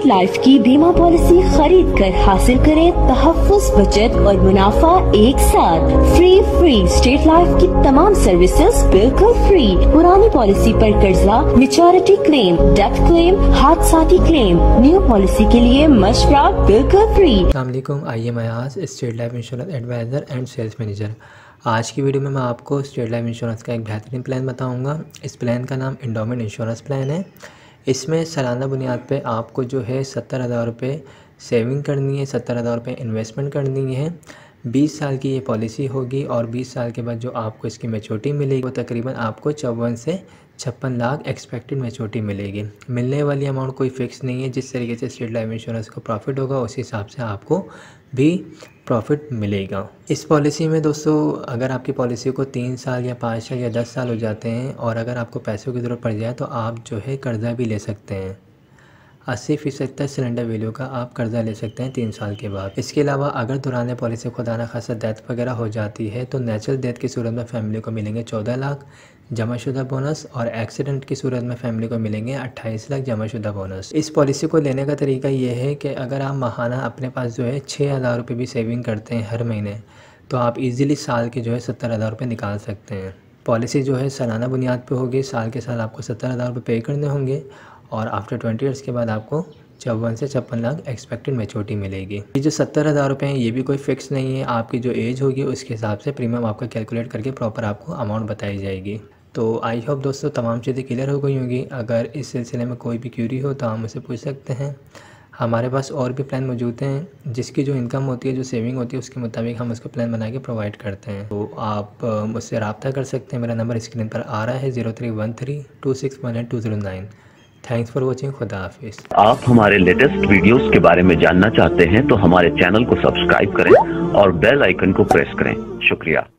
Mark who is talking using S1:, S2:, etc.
S1: Life की बीमा policy खरीद कर हासिल करें तहफ्फुज़, बचत और मुनाफा एक साथ। फ्री स्टेट लाइफ की तमाम सर्विसेज बिल्कुल फ्री। पुरानी पॉलिसी पर कर्जा, मैच्योरिटी क्लेम, डेथ क्लेम, हादसाती क्लेम, न्यू पॉलिसी के लिए मशवरा बिल्कुल फ्री।
S2: अस्सलाम वालेकुम, आइए मैं आज state life insurance advisor and sales manager. आज की वीडियो में मैं आपको स्टेट लाइफ इंश्योरेंस का एक बेहतरीन प्लान बताऊंगा। इस प्लान का नाम एंडोमेंट इंश्योरेंस प्लान है। इसमें सालाना बुनियाद पे आपको जो है 70,000 रुपये सेविंग करनी है, 70,000 रुपये इन्वेस्टमेंट करनी है। 20 साल की ये पॉलिसी होगी और 20 साल के बाद जो आपको इसकी मैच्योरिटी मिलेगी वो तकरीबन आपको 54 से 56 लाख एक्सपेक्टेड मैच्योरिटी मिलेगी। मिलने वाली अमाउंट कोई फ़िक्स नहीं है। जिस तरीके से स्टेट लाइफ इंश्योरेंस को प्रॉफिट होगा उस हिसाब से आपको भी प्रॉफिट मिलेगा। इस पॉलिसी में दोस्तों, अगर आपकी पॉलिसी को 3 साल या 5 साल या 10 साल हो जाते हैं और अगर आपको पैसों की ज़रूरत पड़ जाए तो आप जो है कर्ज़ा भी ले सकते हैं। 80% तक सिलेंडर वैल्यू का आप कर्ज़ा ले सकते हैं 3 साल के बाद। इसके अलावा अगर दौरान पॉलिसी खुदा न खासा डेथ वगैरह हो जाती है तो नेचुरल डेथ की सूरत में फैमिली को मिलेंगे 14 लाख जमाशुदा बोनस और एक्सीडेंट की सूरत में फैमिली को मिलेंगे 28 लाख जमाशुदा बोनस। इस पॉलिसी को लेने का तरीका ये है कि अगर आप माहाना अपने पास जो है 6,000 रुपये भी सेविंग करते हैं हर महीने तो आप इजीली साल के जो है 70,000 रुपये निकाल सकते हैं। पॉलिसी जो है सालाना बुनियाद पे होगी। साल के साल आपको 70,000 रुपये पे करने होंगे और आफ्टर 20 ईयर्स के बाद आपको 54 से 56 लाख एक्सपेक्टेड मैच्योरिटी मिलेगी। ये जो 70,000 रुपये हैं ये भी कोई फ़िक्स नहीं है। आपकी जो एज होगी उसके हिसाब से प्रीमियम आपका कैलकुलेट करके प्रॉपर आपको अमाउंट बताई जाएगी। तो आई होप दोस्तों तमाम चीज़ें क्लियर हो गई होंगी। अगर इस सिलसिले में कोई भी क्यूरी हो तो आप मुझसे पूछ सकते हैं। हमारे पास और भी प्लान मौजूद हैं जिसकी जो इनकम होती है, जो सेविंग होती है उसके मुताबिक हम उसको प्लान बना के प्रोवाइड करते हैं। तो आप मुझसे रब्ता कर सकते हैं। मेरा नंबर स्क्रीन पर आ रहा है 03132618 थैंक्स फॉर वॉचिंग। खुदा हाफिज़।
S3: आप हमारे लेटेस्ट वीडियोस के बारे में जानना चाहते हैं तो हमारे चैनल को सब्सक्राइब करें और बेल आइकन को प्रेस करें। शुक्रिया।